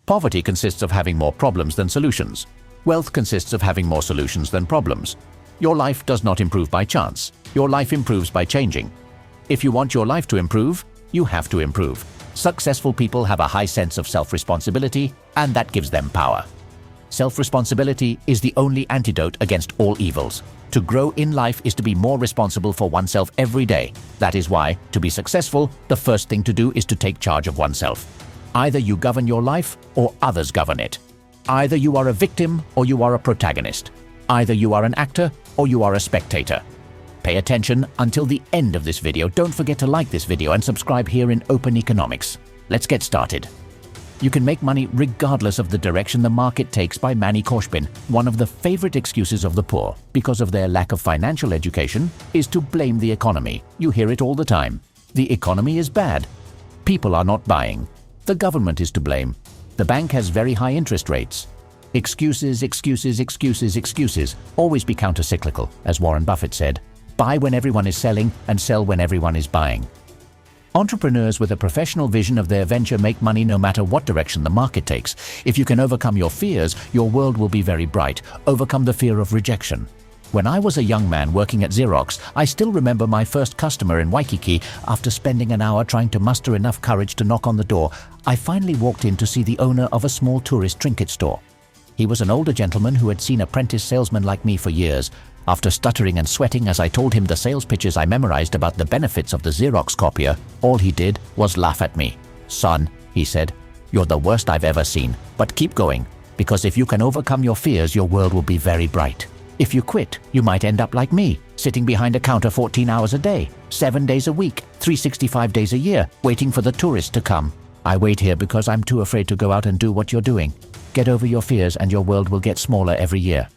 Poverty consists of having more problems than solutions. Wealth consists of having more solutions than problems. Your life does not improve by chance. Your life improves by changing. If you want your life to improve, you have to improve. Successful people have a high sense of self-responsibility, and that gives them power. Self-responsibility is the only antidote against all evils. To grow in life is to be more responsible for oneself every day. That is why, to be successful, the first thing to do is to take charge of oneself. Either you govern your life or others govern it. Either you are a victim or you are a protagonist. Either you are an actor or you are a spectator. Pay attention until the end of this video. Don't forget to like this video and subscribe here in Open Economics. Let's get started. You can make money regardless of the direction the market takes by Manny Koshbin. One of the favorite excuses of the poor, because of their lack of financial education, is to blame the economy. You hear it all the time. The economy is bad. People are not buying. The government is to blame. The bank has very high interest rates. Excuses, excuses, excuses, excuses. Always be counter-cyclical, as Warren Buffett said. Buy when everyone is selling and sell when everyone is buying. Entrepreneurs with a professional vision of their venture make money no matter what direction the market takes. If you can overcome your fears, your world will be very bright. Overcome the fear of rejection. When I was a young man working at Xerox, I still remember my first customer in Waikiki. After spending an hour trying to muster enough courage to knock on the door, I finally walked in to see the owner of a small tourist trinket store. He was an older gentleman who had seen apprentice salesmen like me for years. After stuttering and sweating as I told him the sales pitches I memorized about the benefits of the Xerox copier, all he did was laugh at me. "Son," he said, "you're the worst I've ever seen, but keep going, because if you can overcome your fears, your world will be very bright. If you quit, you might end up like me, sitting behind a counter 14 hours a day, 7 days a week, 365 days a year, waiting for the tourists to come. I wait here because I'm too afraid to go out and do what you're doing. Get over your fears and your world will get smaller every year."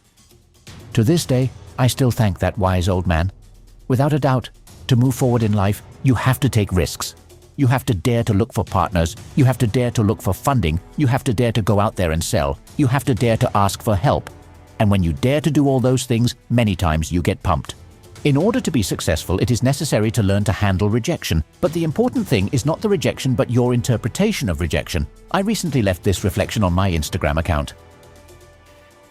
To this day, I still thank that wise old man. Without a doubt, to move forward in life, you have to take risks. You have to dare to look for partners. You have to dare to look for funding. You have to dare to go out there and sell. You have to dare to ask for help. And when you dare to do all those things, many times you get pumped. In order to be successful, it is necessary to learn to handle rejection. But the important thing is not the rejection, but your interpretation of rejection. I recently left this reflection on my Instagram account.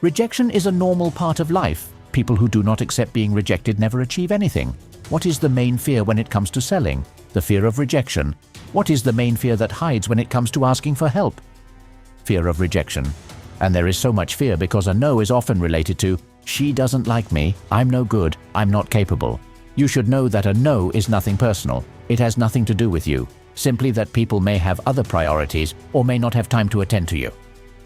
Rejection is a normal part of life. People who do not accept being rejected never achieve anything. What is the main fear when it comes to selling? The fear of rejection. What is the main fear that hides when it comes to asking for help? Fear of rejection. And there is so much fear because a no is often related to, "She doesn't like me, I'm no good, I'm not capable." You should know that a no is nothing personal. It has nothing to do with you. Simply that people may have other priorities or may not have time to attend to you.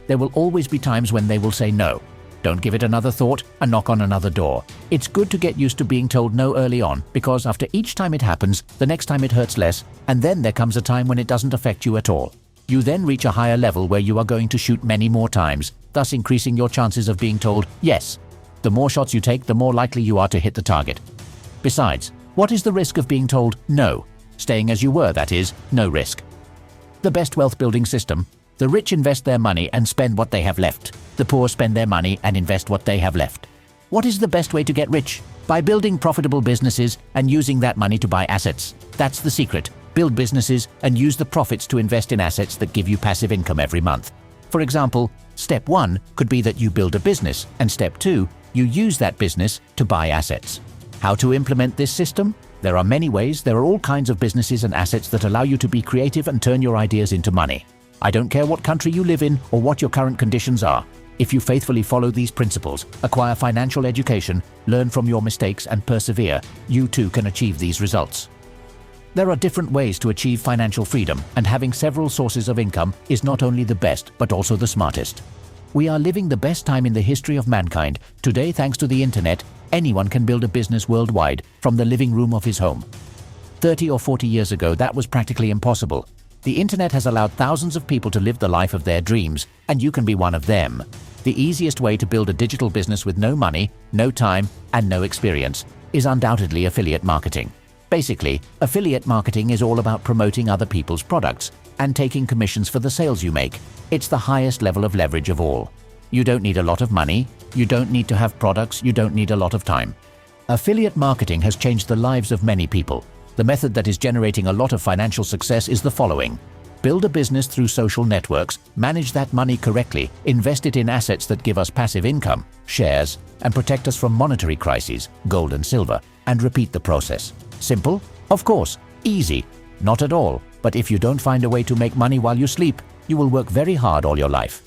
There will always be times when they will say no. Don't give it another thought and knock on another door. It's good to get used to being told no early on, because after each time it happens, the next time it hurts less, and then there comes a time when it doesn't affect you at all. You then reach a higher level where you are going to shoot many more times, thus increasing your chances of being told yes. The more shots you take, the more likely you are to hit the target. Besides, what is the risk of being told no? Staying as you were, that is, no risk. The best wealth building system. The rich invest their money and spend what they have left. The poor spend their money and invest what they have left. What is the best way to get rich? By building profitable businesses and using that money to buy assets. That's the secret. Build businesses and use the profits to invest in assets that give you passive income every month. For example, step 1 could be that you build a business, and step 2, you use that business to buy assets. How to implement this system? There are many ways. There are all kinds of businesses and assets that allow you to be creative and turn your ideas into money. I don't care what country you live in or what your current conditions are. If you faithfully follow these principles, acquire financial education, learn from your mistakes and persevere, you too can achieve these results. There are different ways to achieve financial freedom, and having several sources of income is not only the best but also the smartest. We are living the best time in the history of mankind. Today, thanks to the internet, anyone can build a business worldwide from the living room of his home. 30 or 40 years ago, that was practically impossible. The internet has allowed thousands of people to live the life of their dreams, and you can be one of them. The easiest way to build a digital business with no money, no time, and no experience is undoubtedly affiliate marketing. Basically, affiliate marketing is all about promoting other people's products and taking commissions for the sales you make. It's the highest level of leverage of all. You don't need a lot of money, you don't need to have products, you don't need a lot of time. Affiliate marketing has changed the lives of many people. The method that is generating a lot of financial success is the following. build a business through social networks, manage that money correctly, invest it in assets that give us passive income, shares, and protect us from monetary crises, gold and silver, and repeat the process. Simple? Of course. Easy? Not at all. But if you don't find a way to make money while you sleep, you will work very hard all your life.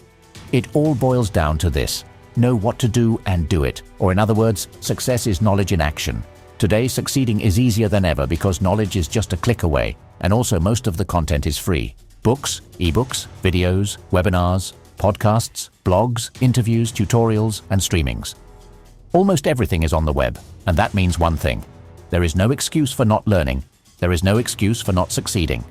It all boils down to this: know what to do and do it. Or in other words, success is knowledge in action. Today, succeeding is easier than ever because knowledge is just a click away, and also most of the content is free. Books, ebooks, videos, webinars, podcasts, blogs, interviews, tutorials, and streamings. Almost everything is on the web, and that means one thing: there is no excuse for not learning. There is no excuse for not succeeding.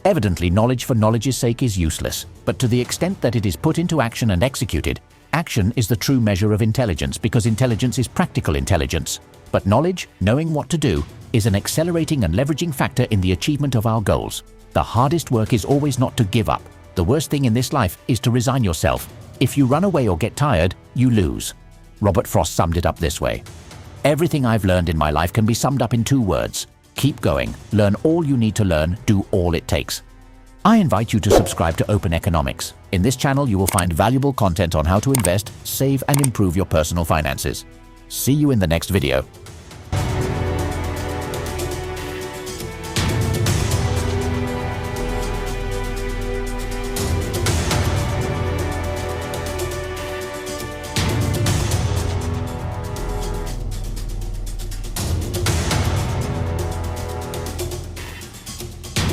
Evidently, knowledge for knowledge's sake is useless, but to the extent that it is put into action and executed, action is the true measure of intelligence because intelligence is practical intelligence. But knowledge, knowing what to do, is an accelerating and leveraging factor in the achievement of our goals. The hardest work is always not to give up. The worst thing in this life is to resign yourself. If you run away or get tired, you lose. Robert Frost summed it up this way: everything I've learned in my life can be summed up in 2 words. Keep going, learn all you need to learn, do all it takes. I invite you to subscribe to Open Economics. In this channel, you will find valuable content on how to invest, save, and improve your personal finances. See you in the next video.